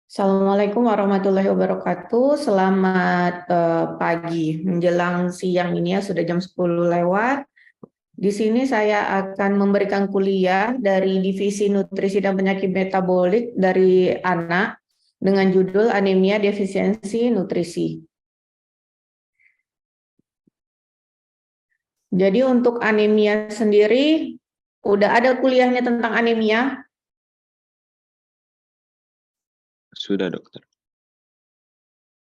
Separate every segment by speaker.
Speaker 1: Assalamualaikum warahmatullahi wabarakatuh. Selamat pagi menjelang siang ini ya, sudah jam 10 lewat. Di sini saya akan memberikan kuliah dari Divisi Nutrisi dan Penyakit Metabolik dari anak dengan judul Anemia Defisiensi Nutrisi. Jadi untuk anemia sendiri, udah ada kuliahnya tentang anemia?
Speaker 2: Sudah, dokter.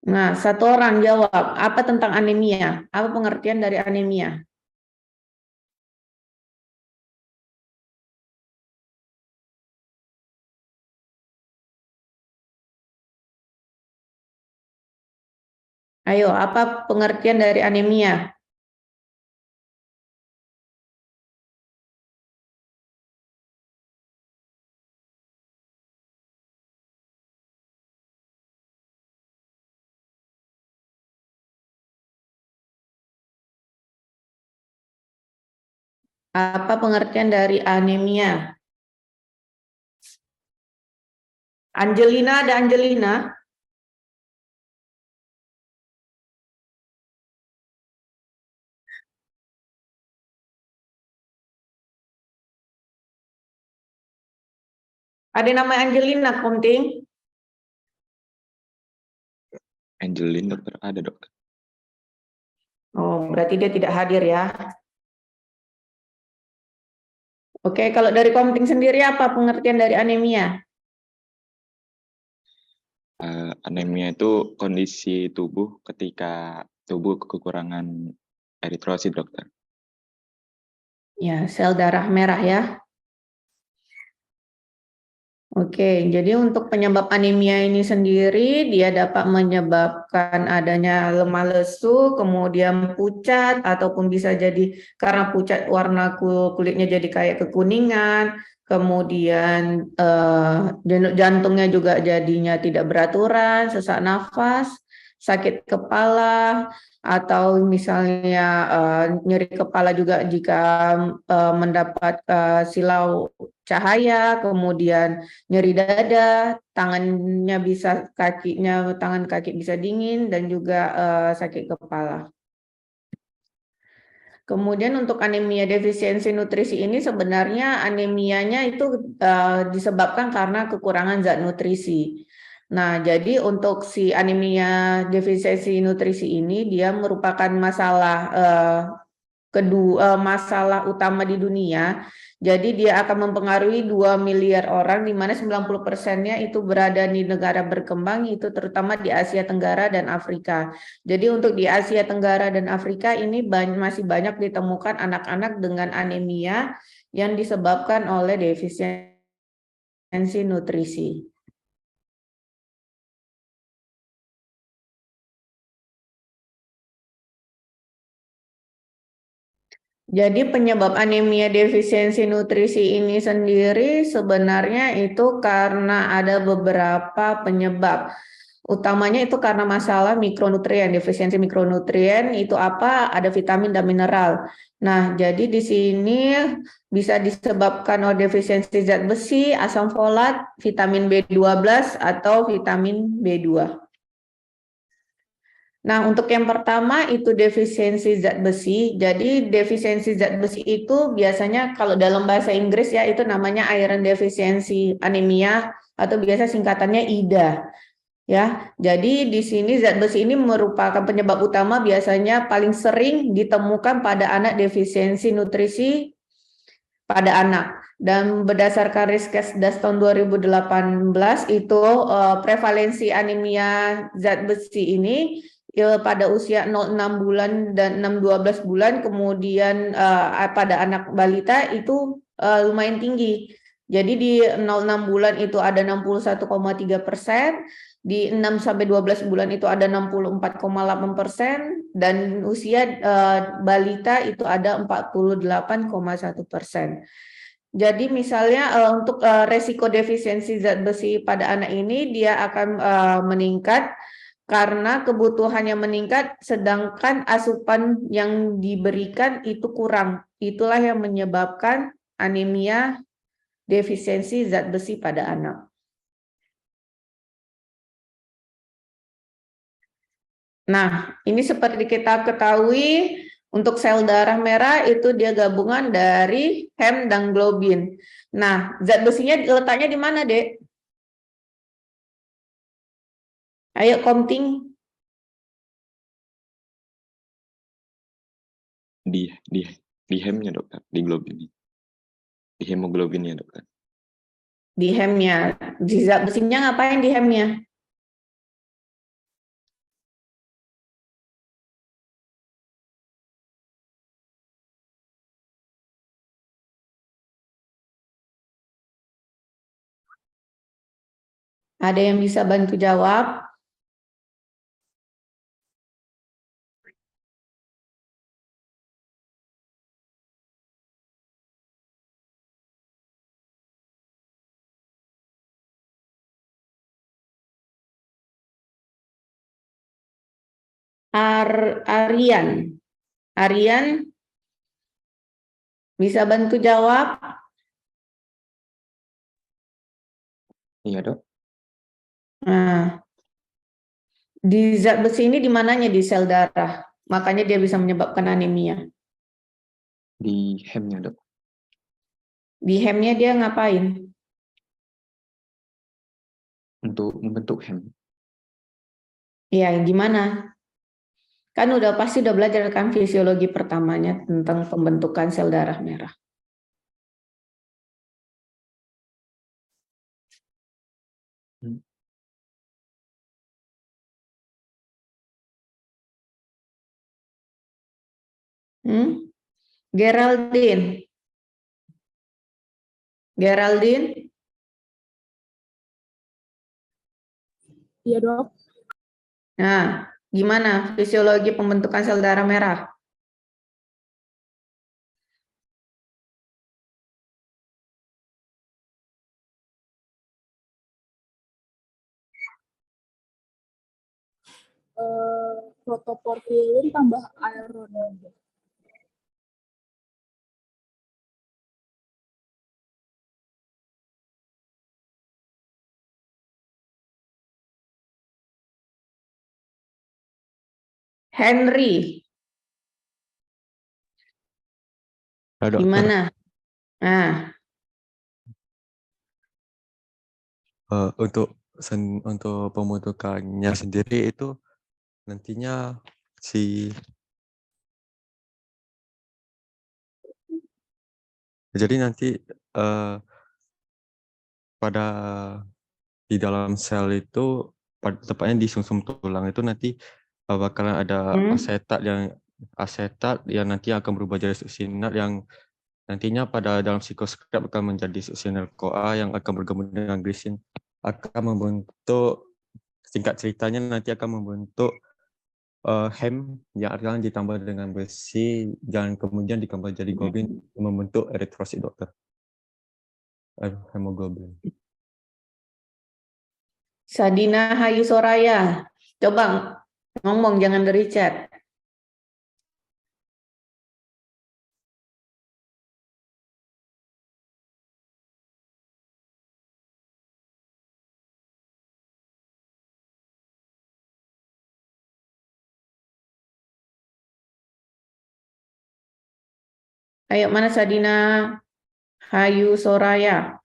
Speaker 1: Nah, satu orang jawab, apa tentang anemia? Apa pengertian dari anemia? Ayo, apa pengertian dari anemia? Apa pengertian dari anemia? Angelina, ada Angelina? Ada nama Angelina, Komting?
Speaker 2: Angelin, dokter. Ada, dokter.
Speaker 1: Oh, berarti dia tidak hadir ya. Oke, kalau dari Komting sendiri apa pengertian dari anemia?
Speaker 2: Anemia itu kondisi tubuh ketika tubuh kekurangan eritrosit, dokter.
Speaker 1: Ya, sel darah merah ya. Oke, jadi untuk penyebab anemia ini sendiri, dia dapat menyebabkan adanya lemah lesu, kemudian pucat, ataupun bisa jadi karena pucat warna kulitnya jadi kayak kekuningan, kemudian jantungnya juga jadinya tidak beraturan, sesak nafas, sakit kepala, atau misalnya nyeri kepala juga jika mendapat silau cahaya, kemudian nyeri dada, tangannya bisa tangan kaki bisa dingin dan juga sakit kepala. Kemudian untuk anemia defisiensi nutrisi ini sebenarnya anemianya itu disebabkan karena kekurangan zat nutrisi. Nah, jadi untuk si anemia defisiensi nutrisi ini dia merupakan masalah masalah utama di dunia. Jadi dia akan mempengaruhi 2 miliar orang, di mana 90%-nya itu berada di negara berkembang, itu terutama di Asia Tenggara dan Afrika. Jadi untuk di Asia Tenggara dan Afrika ini masih banyak ditemukan anak-anak dengan anemia yang disebabkan oleh defisiensi nutrisi. Jadi penyebab anemia defisiensi nutrisi ini sendiri sebenarnya itu karena ada beberapa penyebab. Utamanya itu karena masalah mikronutrien, defisiensi mikronutrien itu apa? Ada vitamin dan mineral. Nah, jadi di sini bisa disebabkan oleh defisiensi zat besi, asam folat, vitamin B12 atau vitamin B2. Nah, untuk yang pertama itu defisiensi zat besi. Jadi defisiensi zat besi itu biasanya kalau dalam bahasa Inggris ya itu namanya iron deficiency anemia atau biasa singkatannya IDA. Ya, jadi di sini zat besi ini merupakan penyebab utama biasanya paling sering ditemukan pada anak defisiensi nutrisi pada anak. Dan berdasarkan Riskesdas tahun 2018 itu prevalensi anemia zat besi ini pada usia 0,6 bulan dan 6-12 bulan, kemudian pada anak balita itu lumayan tinggi. Jadi di 0,6 bulan itu ada 61,3%, di 6-12 bulan itu ada 64,8%, dan usia balita itu ada 48,1%. Jadi misalnya untuk resiko defisiensi zat besi pada anak ini dia akan meningkat karena kebutuhannya meningkat sedangkan asupan yang diberikan itu kurang. Itulah yang menyebabkan anemia defisiensi zat besi pada anak. Nah, ini seperti kita ketahui, untuk sel darah merah itu dia gabungan dari hem dan globin. Nah, zat besinya letaknya di mana, Dek? Ayo komting.
Speaker 2: Di hemnya dokter, di globin, di hemoglobinnya dokter.
Speaker 1: Di hemnya. Di zat besinya ngapain di hemnya? Ada yang bisa bantu jawab? Aryan. Aryan bisa bantu jawab?
Speaker 2: Iya dok.
Speaker 1: Nah, di zat besi ini di mananya di sel darah? Makanya dia bisa menyebabkan anemia.
Speaker 2: Di hemnya dok.
Speaker 1: Di hemnya dia ngapain?
Speaker 2: Untuk membentuk hem.
Speaker 1: Iya, gimana? Kan pasti udah belajar kan fisiologi pertamanya tentang pembentukan sel darah merah. Geraldine. Geraldine?
Speaker 3: Iya dok.
Speaker 1: Nah, gimana fisiologi pembentukan sel darah merah?
Speaker 3: Protoporfilin tambah iron.
Speaker 1: Henry,
Speaker 4: Dokter.
Speaker 1: gimana? Nah,
Speaker 4: Untuk pembentukannya sendiri itu nantinya jadi nanti pada di dalam sel itu tepatnya di sumsum tulang itu nanti bakalan ada asetat yang nanti akan berubah jadi suksinat yang nantinya pada dalam sikloskop akan menjadi suksinil CoA yang akan bergabung dengan glisin, akan membentuk, singkat ceritanya nanti akan membentuk hem yang akan ditambah dengan besi dan kemudian ditambah jadi globin membentuk eritrosit dokter. Hemoglobin.
Speaker 1: Sadina Hayu Soraya, coba ngomong jangan dari chat. Ayo, mana Sadina Hayu Soraya?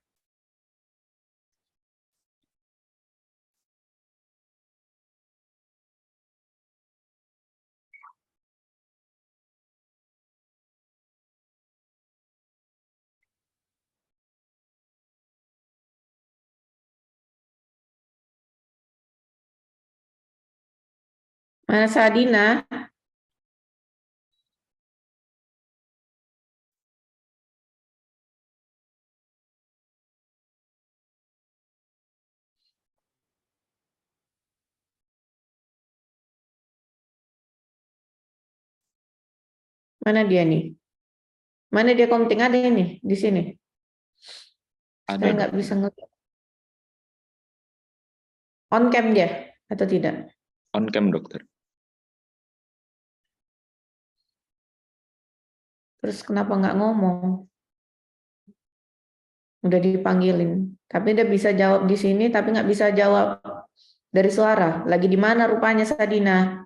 Speaker 1: Mana Sadina? Mana dia nih? Mana dia komting ada ini di sini?
Speaker 2: Ada
Speaker 1: Saya nggak
Speaker 2: dokter.
Speaker 1: bisa ngeliat. On cam dia atau tidak?
Speaker 2: On cam dokter.
Speaker 1: Terus kenapa nggak ngomong? Udah dipanggilin. Tapi dia bisa jawab di sini, tapi nggak bisa jawab dari suara. Lagi di mana rupanya Sadina?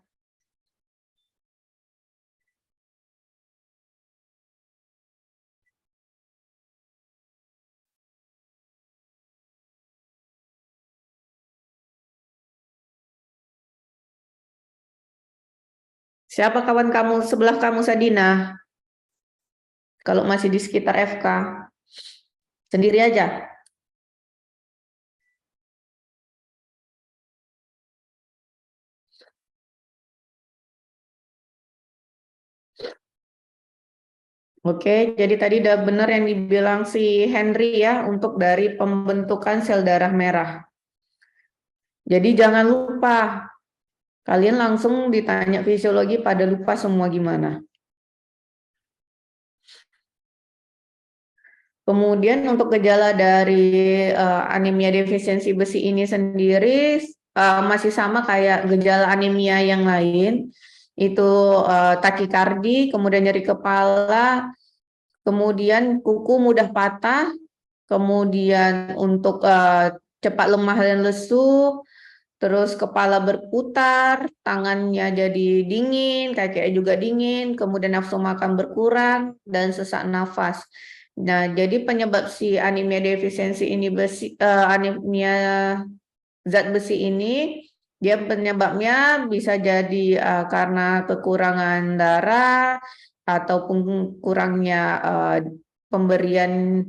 Speaker 1: Siapa kawan kamu sebelah kamu Sadina? Kalau masih di sekitar FK. Sendiri aja. Oke, jadi tadi udah benar yang dibilang si Henry ya untuk dari pembentukan sel darah merah. Jadi jangan lupa, kalian langsung ditanya fisiologi pada lupa semua gimana. Kemudian untuk gejala dari anemia defisiensi besi ini sendiri masih sama kayak gejala anemia yang lain, itu takikardi, kemudian nyeri kepala, kemudian kuku mudah patah, kemudian untuk cepat lemah dan lesu, terus kepala berputar, tangannya jadi dingin, kakinya juga dingin, kemudian nafsu makan berkurang, dan sesak nafas. Nah, jadi penyebab si anemia defisiensi ini anemia zat besi ini, dia penyebabnya bisa jadi karena kekurangan darah ataupun kurangnya pemberian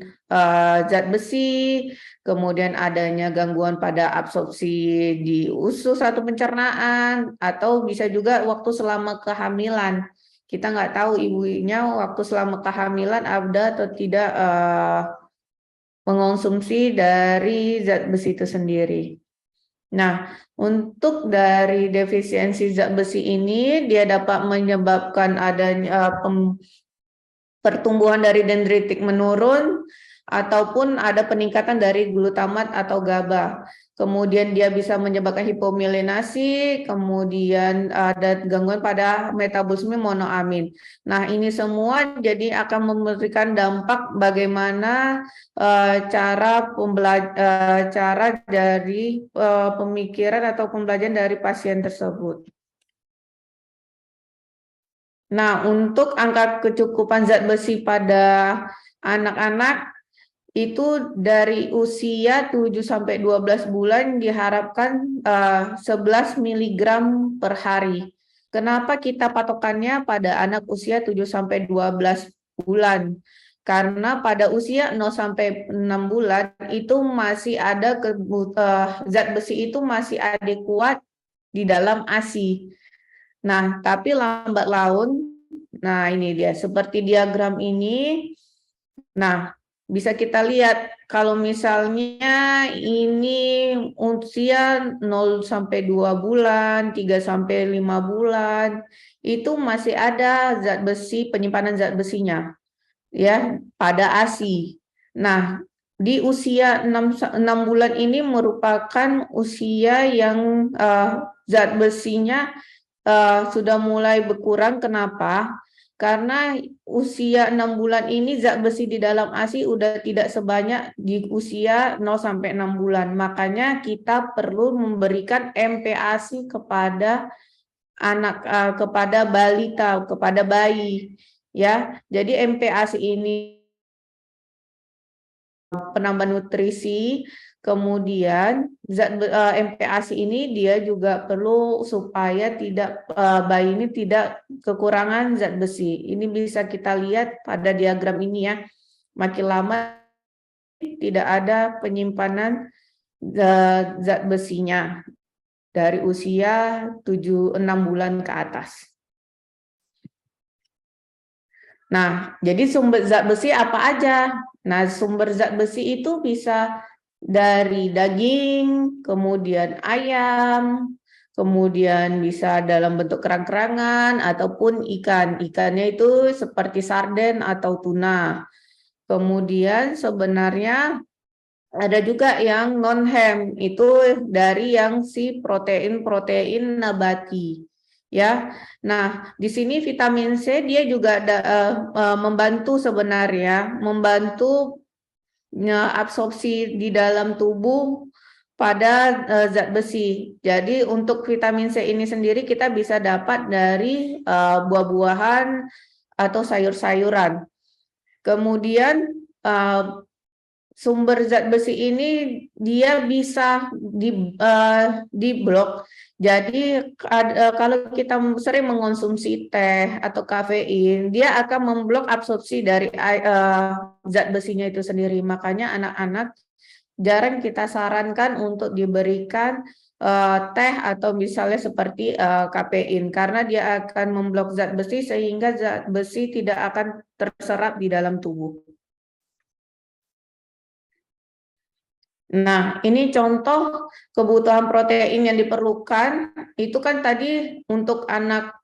Speaker 1: zat besi, kemudian adanya gangguan pada absorpsi di usus atau pencernaan, atau bisa juga waktu selama kehamilan. Kita nggak tahu ibunya waktu selama kehamilan ada atau tidak mengonsumsi dari zat besi itu sendiri. Nah, untuk dari defisiensi zat besi ini, dia dapat menyebabkan adanya pertumbuhan dari dendritik menurun, ataupun ada peningkatan dari glutamat atau GABA. Kemudian dia bisa menyebabkan hipomyelinasi, kemudian ada gangguan pada metabolisme monoamin. Nah, ini semua jadi akan memberikan dampak bagaimana cara dari pemikiran atau pembelajaran dari pasien tersebut. Nah, untuk angka kecukupan zat besi pada anak-anak itu dari usia 7-12 bulan diharapkan 11 mg per hari. Kenapa kita patokannya pada anak usia 7-12 bulan? Karena pada usia 0-6 bulan itu masih ada zat besi itu masih adekuat di dalam ASI. Nah, tapi lambat laun, nah ini dia, seperti diagram ini. Nah, bisa kita lihat kalau misalnya ini usia 0-2 bulan, 3-5 bulan, itu masih ada zat besi, penyimpanan zat besinya ya pada ASI. Nah, di usia 6 bulan ini merupakan usia yang zat besinya sudah mulai berkurang. Kenapa? Karena usia 6 bulan ini zat besi di dalam ASI udah tidak sebanyak di usia 0-6 bulan. Makanya kita perlu memberikan MPASI kepada anak, kepada balita, kepada bayi. Ya, jadi MPASI ini penambah nutrisi. Kemudian zat MPASI ini dia juga perlu supaya tidak bayi ini tidak kekurangan zat besi. Ini bisa kita lihat pada diagram ini ya. Makin lama tidak ada penyimpanan zat besinya dari usia 7-6 bulan ke atas. Nah, jadi sumber zat besi apa aja? Nah, sumber zat besi itu bisa dari daging, kemudian ayam, kemudian bisa dalam bentuk kerang-kerangan ataupun ikan. Ikannya itu seperti sarden atau tuna. Kemudian sebenarnya ada juga yang non-hem, itu dari yang si protein-protein nabati. Ya, nah di sini vitamin C dia juga membantu sebenarnya, membantu absorpsi di dalam tubuh pada zat besi. Jadi untuk vitamin C ini sendiri kita bisa dapat dari buah-buahan atau sayur-sayuran. Kemudian sumber zat besi ini dia bisa diblok. Jadi kalau kita sering mengonsumsi teh atau kafein, dia akan memblok absorpsi dari zat besinya itu sendiri. Makanya anak-anak jarang kita sarankan untuk diberikan teh atau misalnya seperti kafein karena dia akan memblok zat besi sehingga zat besi tidak akan terserap di dalam tubuh. Nah, ini contoh kebutuhan protein yang diperlukan. Itu kan tadi untuk anak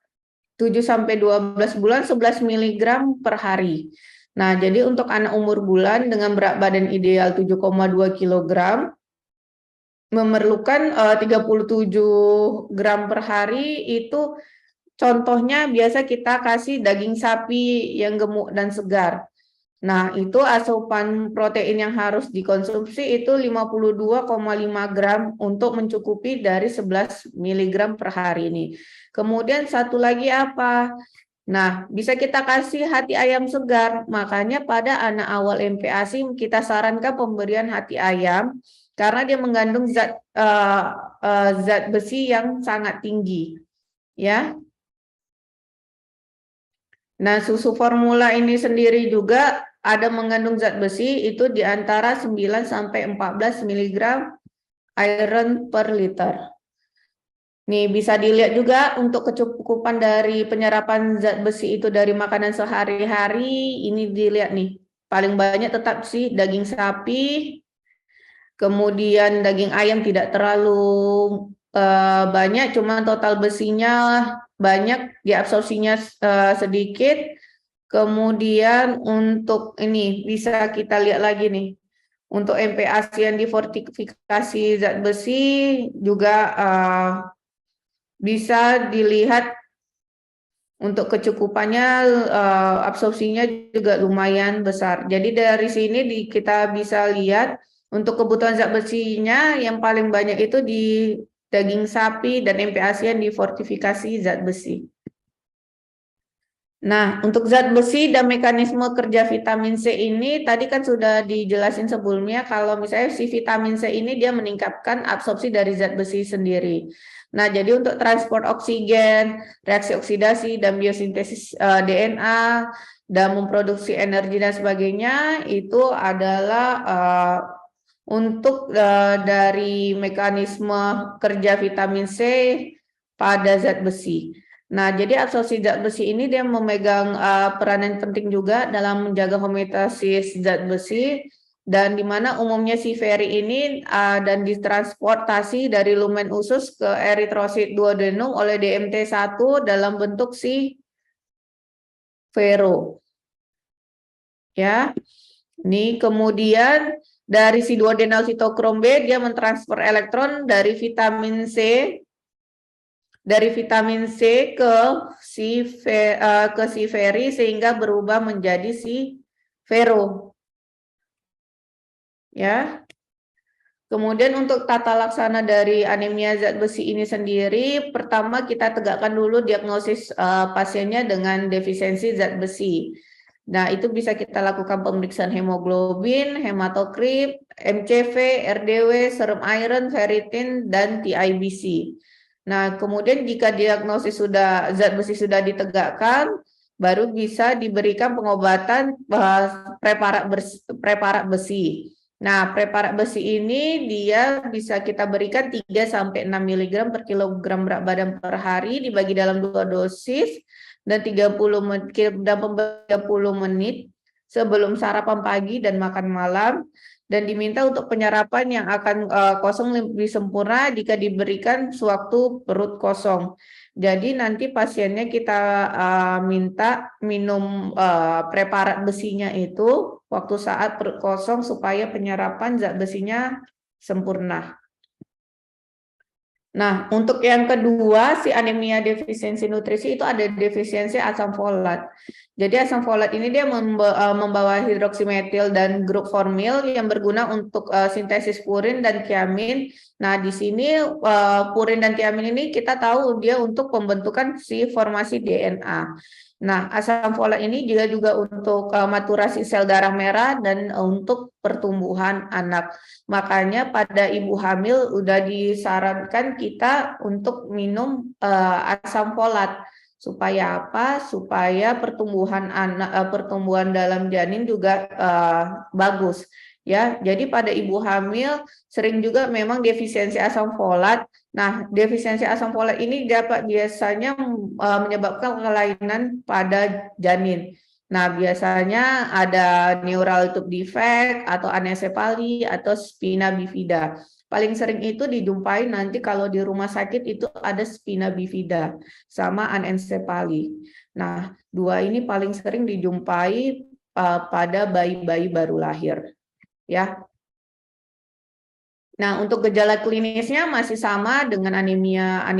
Speaker 1: 7-12 bulan 11 mg per hari. Nah, jadi untuk anak umur bulan dengan berat badan ideal 7,2 kg memerlukan 37 gram per hari. Itu contohnya biasa kita kasih daging sapi yang gemuk dan segar. Nah, itu asupan protein yang harus dikonsumsi itu 52,5 gram untuk mencukupi dari 11 mg per hari ini. Kemudian satu lagi apa? Nah, bisa kita kasih hati ayam segar. Makanya pada anak awal MPASI kita sarankan pemberian hati ayam karena dia mengandung zat besi yang sangat tinggi. Ya. Nah, susu formula ini sendiri juga ada mengandung zat besi itu di antara 9-14 mg iron per liter. Nih bisa dilihat juga untuk kecukupan dari penyerapan zat besi itu dari makanan sehari-hari. Ini dilihat nih, paling banyak tetap sih daging sapi, kemudian daging ayam tidak terlalu banyak, cuma total besinya banyak, diabsorpsinya sedikit. Kemudian untuk ini bisa kita lihat lagi nih. Untuk MPASI yang difortifikasi zat besi juga bisa dilihat untuk kecukupannya absorpsinya juga lumayan besar. Jadi dari sini kita bisa lihat untuk kebutuhan zat besinya yang paling banyak itu di daging sapi dan MPASI yang difortifikasi zat besi. Nah, untuk zat besi dan mekanisme kerja vitamin C ini tadi kan sudah dijelasin sebelumnya kalau misalnya si vitamin C ini dia meningkatkan absorpsi dari zat besi sendiri. Nah, jadi untuk transport oksigen, reaksi oksidasi dan biosintesis DNA dan memproduksi energi dan sebagainya itu adalah untuk dari mekanisme kerja vitamin C pada zat besi. Nah, jadi absorpsi zat besi ini dia memegang peranan penting juga dalam menjaga homeostasis zat besi dan di mana umumnya si feri ini dan ditransportasi dari lumen usus ke eritrosit duodenum oleh DMT1 dalam bentuk si fero. Ya. Ini kemudian dari si duodenal sitokrom B dia mentransfer elektron dari vitamin C ke si feri sehingga berubah menjadi si fero. Ya. Kemudian untuk tata laksana dari anemia zat besi ini sendiri, pertama kita tegakkan dulu diagnosis pasiennya dengan defisiensi zat besi. Nah, itu bisa kita lakukan pemeriksaan hemoglobin, hematokrit, MCV, RDW, serum iron, ferritin, dan TIBC. Nah, kemudian jika diagnosis zat besi sudah ditegakkan, baru bisa diberikan pengobatan preparat besi. Nah, preparat besi ini dia bisa kita berikan 3-6 mg per kilogram berat badan per hari dibagi dalam 2 dosis dan 30 menit sebelum sarapan pagi dan makan malam dan diminta untuk penyerapan yang akan kosong lebih sempurna jika diberikan sewaktu perut kosong. Jadi nanti pasiennya kita minta minum preparat besinya itu waktu saat perut kosong supaya penyerapan zat besinya sempurna. Nah, untuk yang kedua, si anemia defisiensi nutrisi itu ada defisiensi asam folat. Jadi asam folat ini dia membawa hidroksimetil dan grup formil yang berguna untuk sintesis purin dan tiamin. Nah, di sini purin dan tiamin ini kita tahu dia untuk pembentukan si formasi DNA. Nah, asam folat ini juga untuk maturasi sel darah merah dan untuk pertumbuhan anak. Makanya pada ibu hamil udah disarankan kita untuk minum asam folat. Supaya apa? Supaya pertumbuhan anak, pertumbuhan dalam janin juga bagus. Ya, jadi pada ibu hamil sering juga memang defisiensi asam folat. Nah, defisiensi asam folat ini dapat biasanya menyebabkan kelainan pada janin. Nah, biasanya ada neural tube defect atau anencefali atau spina bifida. Paling sering itu dijumpai nanti kalau di rumah sakit itu ada spina bifida sama anencefali. Nah, dua ini paling sering dijumpai pada bayi-bayi baru lahir. Ya. Nah, untuk gejala klinisnya masih sama dengan anemia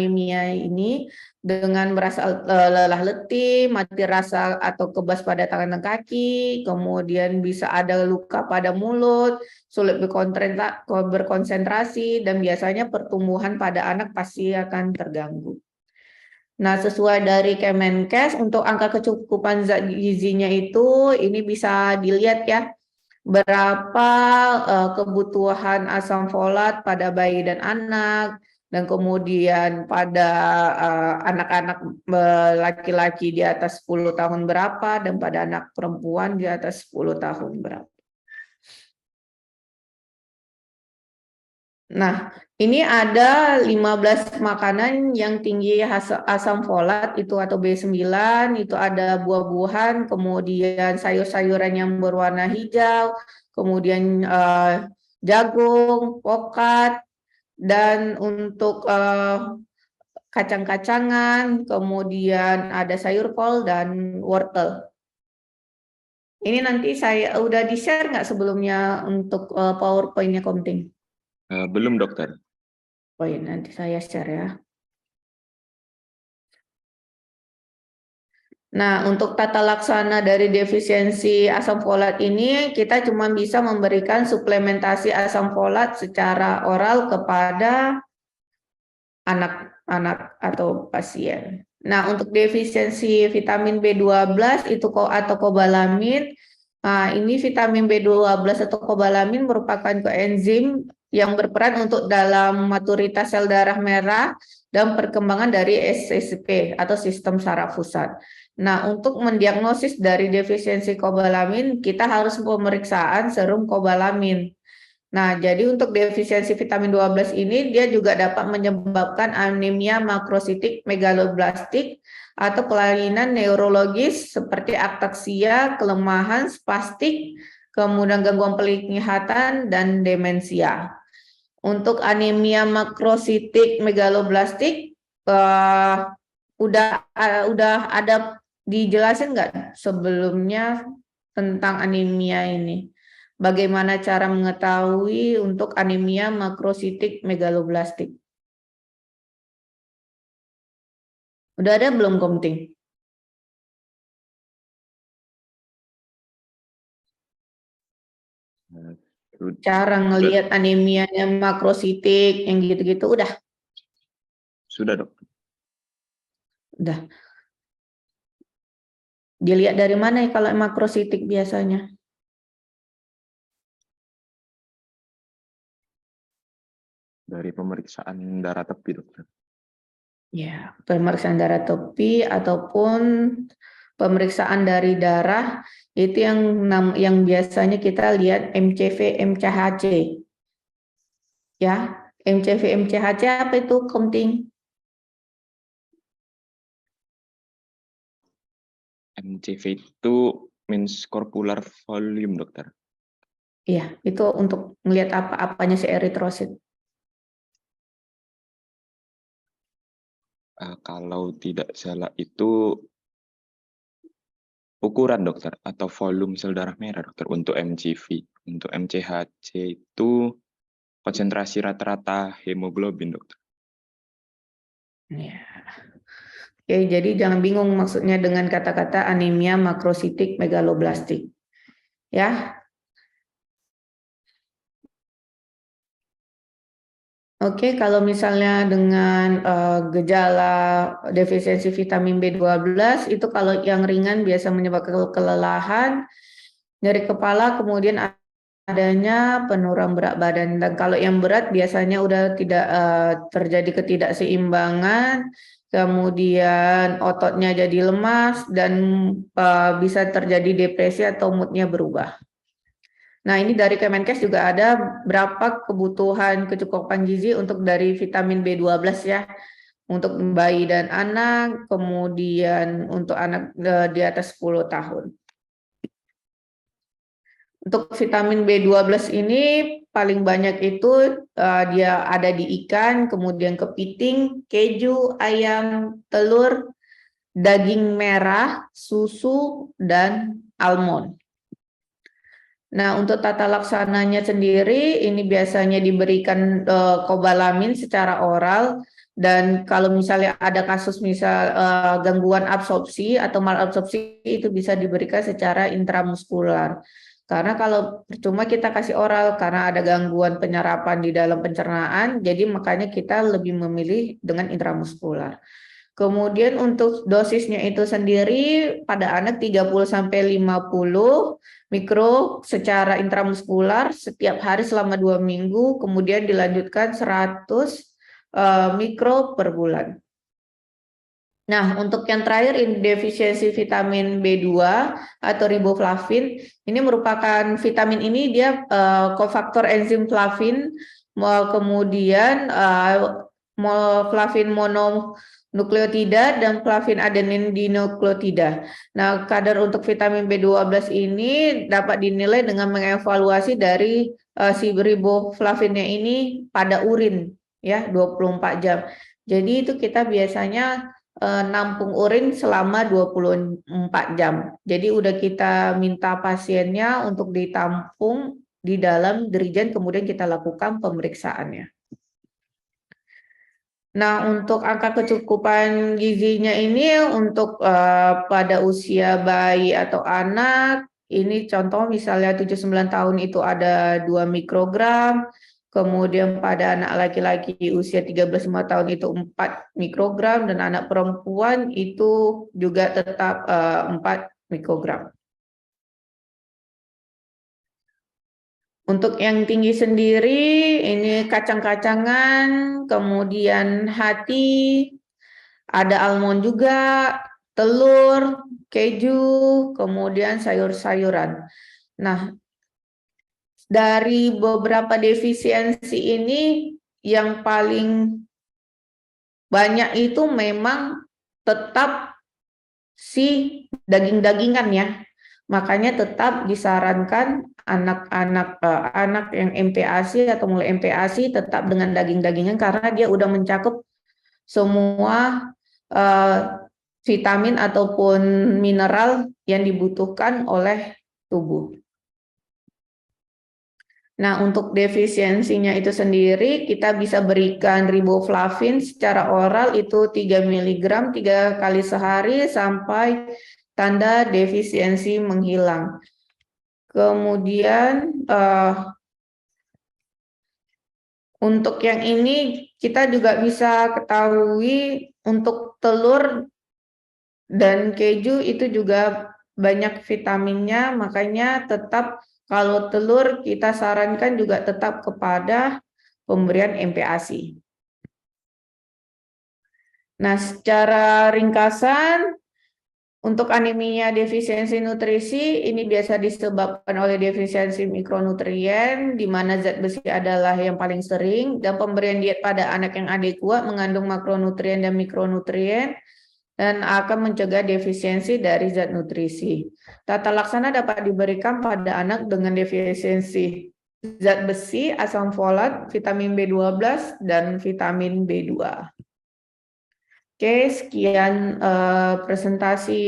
Speaker 1: ini, dengan merasa lelah letih, mati rasa atau kebas pada tangan dan kaki, kemudian bisa ada luka pada mulut, sulit berkonsentrasi, dan biasanya pertumbuhan pada anak pasti akan terganggu. Nah, sesuai dari Kemenkes, untuk angka kecukupan zat gizinya itu, ini bisa dilihat ya, berapa kebutuhan asam folat pada bayi dan anak, dan kemudian pada anak-anak laki-laki di atas 10 tahun berapa, dan pada anak perempuan di atas 10 tahun berapa. Nah, ini ada 15 makanan yang tinggi asam folat itu atau B9, itu ada buah-buahan, kemudian sayur-sayuran yang berwarna hijau, kemudian jagung, pokat, dan untuk kacang-kacangan, kemudian ada sayur kol dan wortel. Ini nanti saya udah di-share nggak sebelumnya untuk PowerPoint-nya Komting?
Speaker 2: Belum, dokter.
Speaker 1: Oh ya, nanti saya share ya. Nah, untuk tata laksana dari defisiensi asam folat ini, kita cuma bisa memberikan suplementasi asam folat secara oral kepada anak-anak atau pasien. Nah, untuk defisiensi vitamin B12 itu atau kobalamin, nah, ini vitamin B12 atau kobalamin merupakan koenzim yang berperan untuk dalam maturitas sel darah merah dan perkembangan dari SSP atau sistem saraf pusat. Nah, untuk mendiagnosis dari defisiensi kobalamin, kita harus pemeriksaan serum kobalamin. Nah, jadi untuk defisiensi vitamin 12 ini, dia juga dapat menyebabkan anemia makrositik megaloblastik atau kelainan neurologis seperti ataksia, kelemahan, spastik, kemudian gangguan penglihatan, dan demensia. Untuk anemia makrositik megaloblastik, udah ada dijelasin nggak sebelumnya tentang anemia ini? Bagaimana cara mengetahui untuk anemia makrositik megaloblastik? Udah ada belum, Komting? Cara ngelihat anemia yang makrositik, yang gitu-gitu, udah?
Speaker 2: Sudah, dok.
Speaker 1: Udah. Dilihat dari mana ya kalau makrositik biasanya?
Speaker 2: Dari pemeriksaan darah tepi, dokter.
Speaker 1: Ya, pemeriksaan darah tepi ataupun pemeriksaan dari darah itu yang biasanya kita lihat MCV, MCHC. Ya, MCV, MCHC apa itu, Komting?
Speaker 2: MCV itu means corpuscular volume, dokter.
Speaker 1: Iya, itu untuk melihat apa-apanya si eritrosit.
Speaker 2: Kalau tidak salah itu ukuran, dokter, atau volume sel darah merah, dokter, untuk MCV. Untuk MCHC itu konsentrasi rata-rata hemoglobin, dokter.
Speaker 1: Ya. Oke, jadi jangan bingung maksudnya dengan kata-kata anemia makrositik megaloblastik. Ya. Oke, kalau misalnya dengan gejala defisiensi vitamin B12 itu kalau yang ringan biasa menyebabkan kelelahan, nyeri kepala, kemudian adanya penurunan berat badan. Dan kalau yang berat biasanya udah tidak terjadi ketidakseimbangan, kemudian ototnya jadi lemas dan bisa terjadi depresi atau moodnya berubah. Nah, ini dari Kemenkes juga ada berapa kebutuhan kecukupan gizi untuk dari vitamin B12 ya. Untuk bayi dan anak, kemudian untuk anak di atas 10 tahun. Untuk vitamin B12 ini paling banyak itu dia ada di ikan, kemudian kepiting, keju, ayam, telur, daging merah, susu, dan almond. Nah, untuk tata laksananya sendiri, ini biasanya diberikan kobalamin secara oral, dan kalau misalnya ada kasus misal gangguan absorpsi atau malabsorpsi, itu bisa diberikan secara intramuskular. Karena kalau percuma kita kasih oral, karena ada gangguan penyerapan di dalam pencernaan, jadi makanya kita lebih memilih dengan intramuskular. Kemudian untuk dosisnya itu sendiri pada anak 30-50 mikro secara intramuskular setiap hari selama 2 minggu, kemudian dilanjutkan 100 mikro per bulan. Nah, untuk yang terakhir ini defisiensi vitamin B2 atau riboflavin, ini merupakan vitamin ini dia kofaktor enzim flavin, kemudian flavin mononukleotida dan flavin adenin dinukleotida. Nah, kadar untuk vitamin B12 ini dapat dinilai dengan mengevaluasi dari si riboflavinnya ini pada urin ya 24 jam. Jadi itu kita biasanya nampung urin selama 24 jam. Jadi udah kita minta pasiennya untuk ditampung di dalam dirijen, kemudian kita lakukan pemeriksaannya. Nah, untuk angka kecukupan gizinya ini untuk pada usia bayi atau anak, ini contoh misalnya 7-9 tahun itu ada 2 mikrogram, kemudian pada anak laki-laki usia 13-15 tahun itu 4 mikrogram, dan anak perempuan itu juga tetap 4 mikrogram. Untuk yang tinggi sendiri, ini kacang-kacangan, kemudian hati, ada almond juga, telur, keju, kemudian sayur-sayuran. Nah, dari beberapa defisiensi ini, yang paling banyak itu memang tetap si daging-dagingan ya. Makanya tetap disarankan anak yang MPASI atau mulai MPASI tetap dengan daging-dagingan karena dia udah mencakup semua vitamin ataupun mineral yang dibutuhkan oleh tubuh. Nah, untuk defisiensinya itu sendiri kita bisa berikan riboflavin secara oral itu 3 mg 3 kali sehari sampai tanda defisiensi menghilang. Kemudian untuk yang ini kita juga bisa ketahui untuk telur dan keju itu juga banyak vitaminnya, makanya tetap kalau telur kita sarankan juga tetap kepada pemberian MPASI. Nah, secara ringkasan untuk anemia defisiensi nutrisi ini biasa disebabkan oleh defisiensi mikronutrien, di mana zat besi adalah yang paling sering, dan pemberian diet pada anak yang adekuat mengandung makronutrien dan mikronutrien, dan akan mencegah defisiensi dari zat nutrisi. Tata laksana dapat diberikan pada anak dengan defisiensi zat besi, asam folat, vitamin B12, dan vitamin B2. Oke, sekian presentasi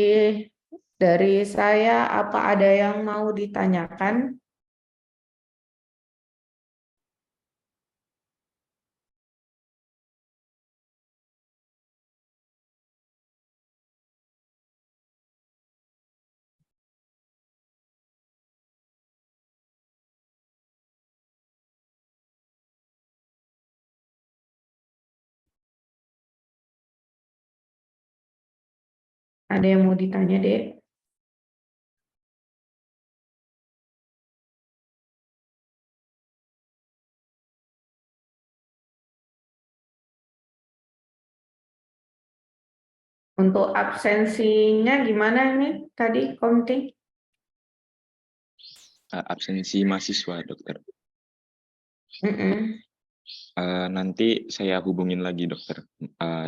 Speaker 1: dari saya. Apa ada yang mau ditanyakan? Ada yang mau ditanya, Dek? Untuk absensinya gimana nih tadi, Komting?
Speaker 2: Absensi mahasiswa, dokter.
Speaker 1: Mm-mm.
Speaker 2: Nanti saya hubungin lagi, dokter,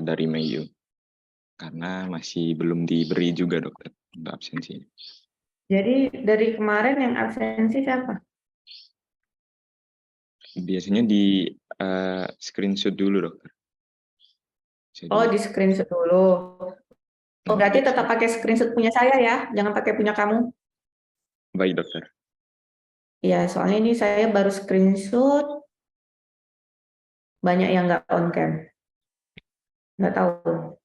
Speaker 2: dari Mayu. Karena masih belum diberi juga, dokter, untuk absensi.
Speaker 1: Jadi dari kemarin yang absensi siapa?
Speaker 2: Biasanya di screenshot dulu, dokter. Jadi,
Speaker 1: Oh, di screenshot dulu. Oh, berarti tetap pakai screenshot punya saya ya, jangan pakai punya kamu.
Speaker 2: baik, dokter.
Speaker 1: Ya, soalnya ini saya baru screenshot, banyak yang nggak on cam. Nggak tahu.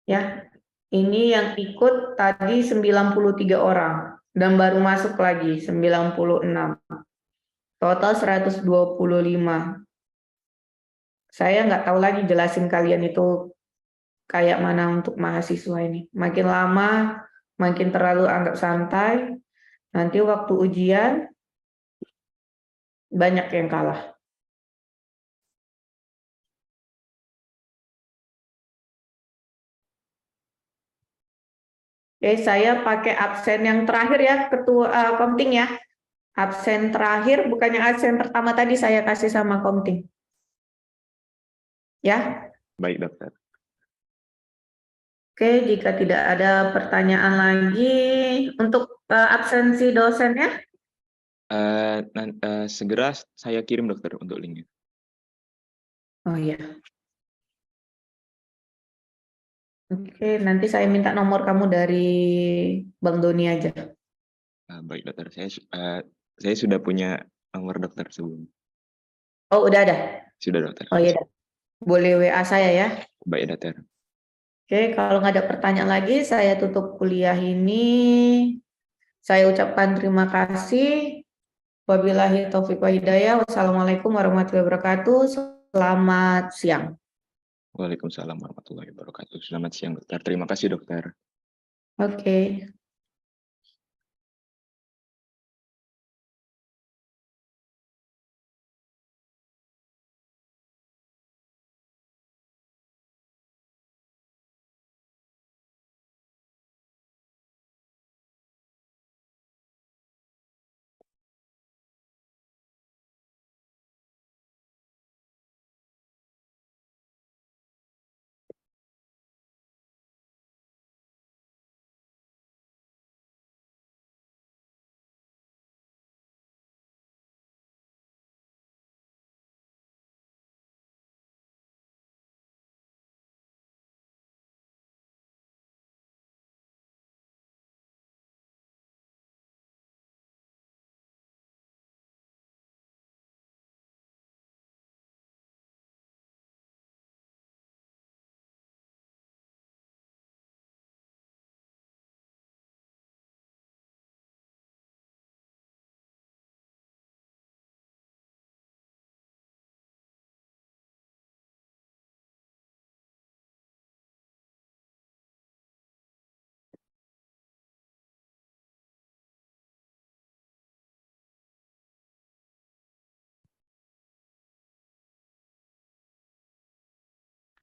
Speaker 1: Ya, ini yang ikut tadi 93 orang dan baru masuk lagi 96. Total 125. Saya nggak tahu lagi jelasin kalian itu kayak mana untuk mahasiswa ini. Makin lama, makin terlalu anggap santai. Nanti waktu ujian, banyak yang kalah. Oke, saya pakai absen yang terakhir ya, Ketua Komting ya. Absen terakhir, bukannya absen pertama tadi saya kasih sama Komting. Ya,
Speaker 2: Baik, dokter.
Speaker 1: oke, jika tidak ada pertanyaan lagi untuk absensi dosennya.
Speaker 2: Segera saya kirim, dokter, untuk linknya.
Speaker 1: Oh iya. Oke, nanti saya minta nomor kamu dari Bang Doni aja.
Speaker 2: Baik, dokter. Saya sudah punya nomor dokter sebelumnya.
Speaker 1: Oh, udah ada.
Speaker 2: Sudah, dokter.
Speaker 1: Oh iya, boleh WA saya ya.
Speaker 2: Baik, dokter.
Speaker 1: Oke, kalau nggak ada pertanyaan lagi, saya tutup kuliah ini. Saya ucapkan terima kasih. Wabillahi taufiq wa hidayah. Wassalamualaikum warahmatullahi wabarakatuh. Selamat siang.
Speaker 2: Waalaikumsalam warahmatullahi wabarakatuh. Selamat siang, dokter. Terima kasih, dokter.
Speaker 1: Oke.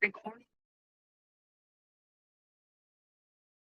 Speaker 1: Recording.